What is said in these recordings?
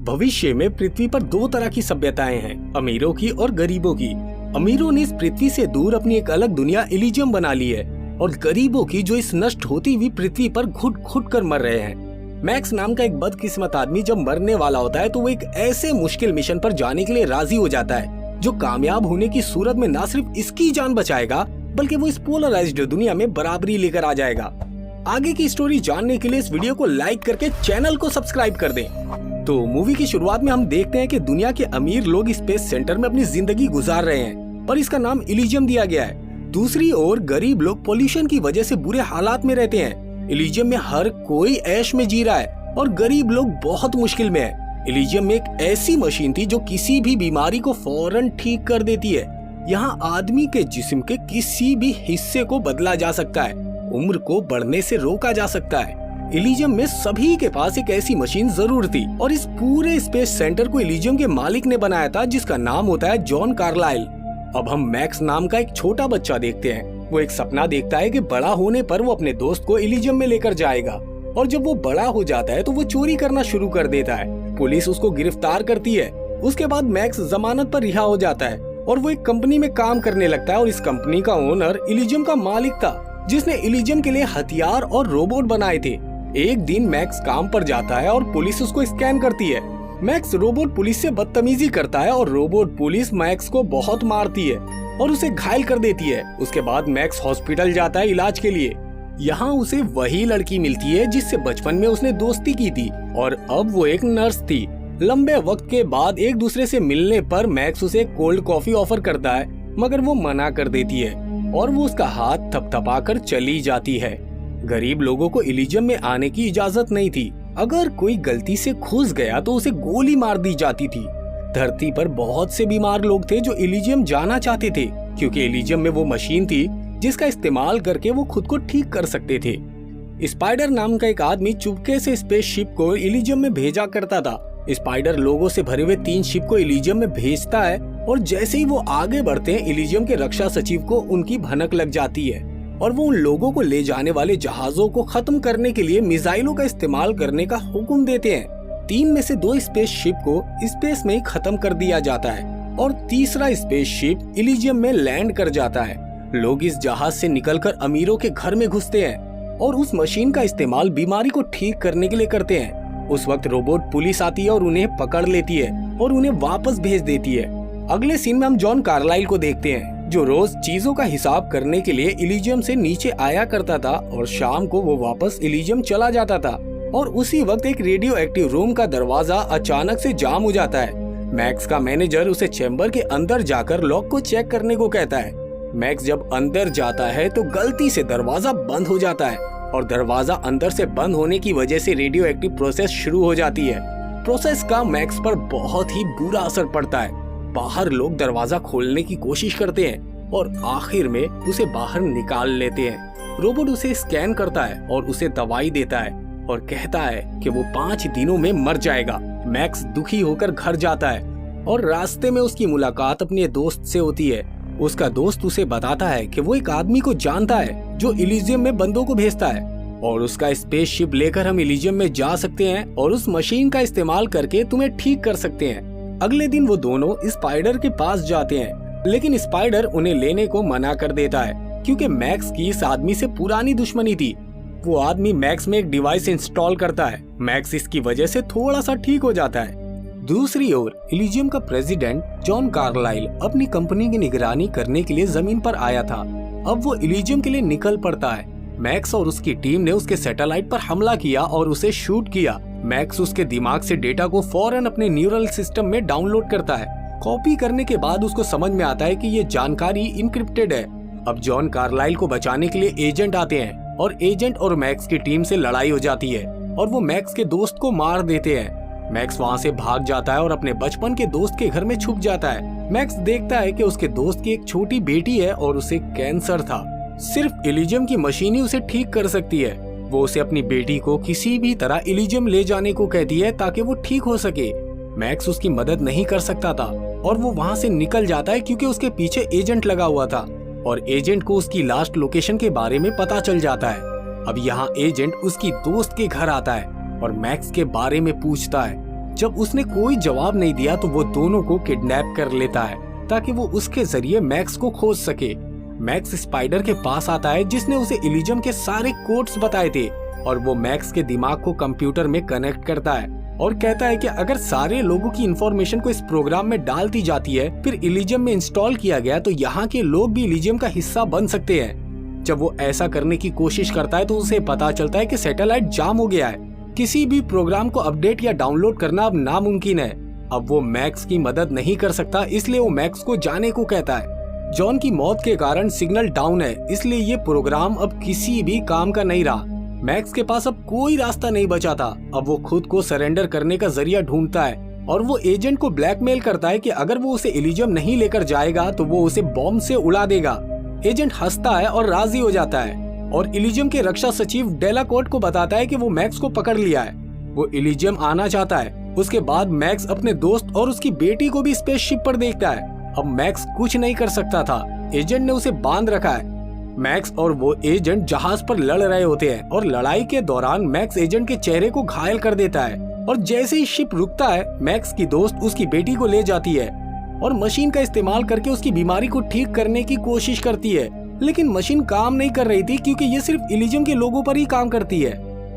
भविष्य में पृथ्वी पर दो तरह की सभ्यताएं हैं, अमीरों की और गरीबों की। अमीरों ने इस पृथ्वी से दूर अपनी एक अलग दुनिया इलिजियम बना ली है, और गरीबों की जो इस नष्ट होती हुई पृथ्वी पर घुट घुट कर मर रहे हैं। मैक्स नाम का एक बदकिस्मत आदमी जब मरने वाला होता है तो वो एक ऐसे मुश्किल मिशन पर जाने के लिए राजी हो जाता है जो कामयाब होने की सूरत में न सिर्फ इसकी जान बचाएगा बल्कि वो इस पोलराइज्ड दुनिया में बराबरी लेकर आ जाएगा। आगे की स्टोरी जानने के लिए इस वीडियो को लाइक करके चैनल को सब्सक्राइब कर दें। तो मूवी की शुरुआत में हम देखते हैं कि दुनिया के अमीर लोग स्पेस सेंटर में अपनी जिंदगी गुजार रहे हैं, पर इसका नाम इलिजियम दिया गया है। दूसरी ओर गरीब लोग पोल्यूशन की वजह से बुरे हालात में रहते हैं। इलिजियम में हर कोई ऐश में जी रहा है और गरीब लोग बहुत मुश्किल में है। इलिजियम में एक ऐसी मशीन थी जो किसी भी बीमारी को फौरन ठीक कर देती है। यहाँ आदमी के जिस्म के किसी भी हिस्से को बदला जा सकता है, उम्र को बढ़ने से रोका जा सकता है। इलिजियम में सभी के पास एक ऐसी मशीन जरूर थी और इस पूरे स्पेस सेंटर को इलिजियम के मालिक ने बनाया था, जिसका नाम होता है जॉन कार्लाइल। अब हम मैक्स नाम का एक छोटा बच्चा देखते हैं। वो एक सपना देखता है कि बड़ा होने पर वो अपने दोस्त को इलिजियम में लेकर जाएगा, और जब वो बड़ा हो जाता है तो वो चोरी करना शुरू कर देता है। पुलिस उसको गिरफ्तार करती है। उसके बाद मैक्स जमानत पर रिहा हो जाता है और वो एक कंपनी में काम करने लगता है, और इस कंपनी का ओनर इलिजियम का मालिक था, जिसने इलिजियम के लिए हथियार और रोबोट बनाए थे। एक दिन मैक्स काम पर जाता है और पुलिस उसको स्कैन करती है। मैक्स रोबोट पुलिस से बदतमीजी करता है और रोबोट पुलिस मैक्स को बहुत मारती है और उसे घायल कर देती है। उसके बाद मैक्स हॉस्पिटल जाता है इलाज के लिए। यहाँ उसे वही लड़की मिलती है जिससे बचपन में उसने दोस्ती की थी, और अब वो एक नर्स थी। लंबे वक्त के बाद एक दूसरे से मिलने पर मैक्स उसे कोल्ड कॉफी ऑफर करता है, मगर वो मना कर देती है और वो उसका हाथ थपथपाकर चली जाती है। गरीब लोगों को इलिजियम में आने की इजाजत नहीं थी। अगर कोई गलती से घुस गया तो उसे गोली मार दी जाती थी। धरती पर बहुत से बीमार लोग थे जो इलिजियम जाना चाहते थे, क्योंकि इलिजियम में वो मशीन थी जिसका इस्तेमाल करके वो खुद को ठीक कर सकते थे। स्पाइडर नाम का एक आदमी चुपके से स्पेसशिप को इलिजियम में भेजा करता था। स्पाइडर लोगों से भरे हुए 3 शिप को इलिजियम में भेजता है, और जैसे ही वो आगे बढ़ते हैं इलिजियम के रक्षा सचिव को उनकी भनक लग जाती है और वो उन लोगों को ले जाने वाले जहाजों को खत्म करने के लिए मिसाइलों का इस्तेमाल करने का हुक्म देते हैं। 3 में से 2 स्पेस शिप को स्पेस में ही खत्म कर दिया जाता है और तीसरा स्पेस शिप इलिजियम में लैंड कर जाता है। लोग इस जहाज से निकलकर अमीरों के घर में घुसते हैं और उस मशीन का इस्तेमाल बीमारी को ठीक करने के लिए करते हैं। उस वक्त रोबोट पुलिस आती है और उन्हें पकड़ लेती है और उन्हें वापस भेज देती है। अगले सीन में हम जॉन कार्लाइल को देखते हैं, जो रोज चीजों का हिसाब करने के लिए इलिजियम से नीचे आया करता था और शाम को वो वापस इलिजियम चला जाता था। और उसी वक्त एक रेडियो एक्टिव रूम का दरवाजा अचानक से जाम हो जाता है। मैक्स का मैनेजर उसे चैम्बर के अंदर जाकर लॉक को चेक करने को कहता है। मैक्स जब अंदर जाता है तो गलती से दरवाजा बंद हो जाता है, और दरवाजा अंदर से बंद होने की वजह से रेडियो एक्टिव प्रोसेस शुरू हो जाती है। प्रोसेस का मैक्स पर बहुत ही बुरा असर पड़ता है। बाहर लोग दरवाजा खोलने की कोशिश करते हैं और आखिर में उसे बाहर निकाल लेते हैं। रोबोट उसे स्कैन करता है और उसे दवाई देता है और कहता है कि वो 5 दिनों में मर जाएगा। मैक्स दुखी होकर घर जाता है और रास्ते में उसकी मुलाकात अपने दोस्त से होती है। उसका दोस्त उसे बताता है कि वो एक आदमी को जानता है जो इलिजियम में बंदों को भेजता है, और उसका स्पेसशिप लेकर हम इलिजियम में जा सकते हैं और उस मशीन का इस्तेमाल करके तुम्हें ठीक कर सकते हैं। अगले दिन वो दोनों स्पाइडर के पास जाते हैं, लेकिन स्पाइडर उन्हें लेने को मना कर देता है क्योंकि मैक्स की इस आदमी से पुरानी दुश्मनी थी। वो आदमी मैक्स में एक डिवाइस इंस्टॉल करता है। मैक्स इसकी वजह से थोड़ा सा ठीक हो जाता है। दूसरी ओर इलिजियम का प्रेसिडेंट जॉन कार्लाइल अपनी कंपनी की निगरानी करने के लिए जमीन पर आया था। अब वो इलिजियम के लिए निकल पड़ता है। मैक्स और उसकी टीम ने उसके सैटेलाइट पर हमला किया और उसे शूट किया। मैक्स उसके दिमाग से डेटा को फौरन अपने न्यूरल सिस्टम में डाउनलोड करता है। कॉपी करने के बाद उसको समझ में आता है कि ये जानकारी इनक्रिप्टेड है। अब जॉन कार्लाइल को बचाने के लिए एजेंट आते हैं और एजेंट और मैक्स की टीम से लड़ाई हो जाती है और वो मैक्स के दोस्त को मार देते हैं। मैक्स वहाँ से भाग जाता है और अपने बचपन के दोस्त के घर में छुप जाता है। मैक्स देखता है कि उसके दोस्त की एक छोटी बेटी है और उसे कैंसर था। सिर्फ इलिजियम की मशीन ही उसे ठीक कर सकती है। वो उसे अपनी बेटी को किसी भी तरह इलिजियम ले जाने को कहती है ताकि वो ठीक हो सके। मैक्स उसकी मदद नहीं कर सकता था और वो वहाँ से निकल जाता है क्योंकि उसके पीछे एजेंट लगा हुआ था और एजेंट को उसकी लास्ट लोकेशन के बारे में पता चल जाता है। अब यहाँ एजेंट उसकी दोस्त के घर आता है और मैक्स के बारे में पूछता है। जब उसने कोई जवाब नहीं दिया तो वो दोनों को किडनैप कर लेता है ताकि वो उसके जरिए मैक्स को खोज सके। मैक्स स्पाइडर के पास आता है जिसने उसे इलिजियम के सारे कोड्स बताए थे और वो मैक्स के दिमाग को कंप्यूटर में कनेक्ट करता है और कहता है कि अगर सारे लोगों की इंफॉर्मेशन को इस प्रोग्राम में डाल दी जाती है फिर इलिजियम में इंस्टॉल किया गया तो यहाँ के लोग भी इलिजियम का हिस्सा बन सकते हैं। जब वो ऐसा करने की कोशिश करता है तो उसे पता चलता है कि सैटेलाइट जाम हो गया है। किसी भी प्रोग्राम को अपडेट या डाउनलोड करना अब नामुमकिन है। अब वो मैक्स की मदद नहीं कर सकता, इसलिए वो मैक्स को जाने को कहता है। जॉन की मौत के कारण सिग्नल डाउन है, इसलिए ये प्रोग्राम अब किसी भी काम का नहीं रहा। मैक्स के पास अब कोई रास्ता नहीं बचा था। अब वो खुद को सरेंडर करने का जरिया ढूंढता है और वो एजेंट को ब्लैकमेल करता है कि अगर वो उसे इलिजियम नहीं लेकर जाएगा तो वो उसे बॉम्ब से उड़ा देगा। एजेंट हंसता है और राजी हो जाता है और इलिजियम के रक्षा सचिव डेलाकोर्ट को बताता है कि वो मैक्स को पकड़ लिया है। वो इलिजियम आना चाहता है। उसके बाद मैक्स अपने दोस्त और उसकी बेटी को भी स्पेसशिप पर देखता है। अब मैक्स कुछ नहीं कर सकता था, एजेंट ने उसे बांध रखा है। मैक्स और वो एजेंट जहाज पर लड़ रहे होते हैं और लड़ाई के दौरान मैक्स एजेंट के चेहरे को घायल कर देता है और जैसे ही शिप रुकता है मैक्स की दोस्त उसकी बेटी को ले जाती है और मशीन का इस्तेमाल करके उसकी बीमारी को ठीक करने की कोशिश करती है, लेकिन मशीन काम नहीं कर रही थी क्योंकि ये सिर्फ इलिजियम के लोगों पर ही काम करती है।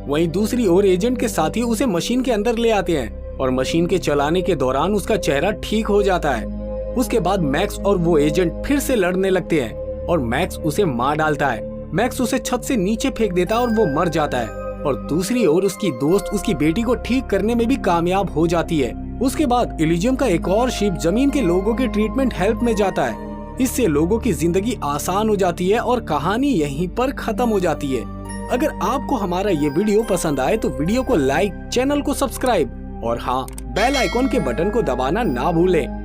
वहीं दूसरी ओर एजेंट के साथी उसे मशीन के अंदर ले आते हैं और मशीन के चलाने के दौरान उसका चेहरा ठीक हो जाता है। उसके बाद मैक्स और वो एजेंट फिर से लड़ने लगते हैं और मैक्स उसे मार डालता है। मैक्स उसे छत से नीचे फेंक देता है और वो मर जाता है और दूसरी ओर उसकी दोस्त उसकी बेटी को ठीक करने में भी कामयाब हो जाती है। उसके बाद इलिजियम का एक और शिप जमीन के लोगों के ट्रीटमेंट हेल्प में जाता है। इससे लोगों की जिंदगी आसान हो जाती है और कहानी यहीं पर खत्म हो जाती है। अगर आपको हमारा ये वीडियो पसंद आए तो वीडियो को लाइक, चैनल को सब्सक्राइब और हाँ, बेल आइकॉन के बटन को दबाना ना भूलें।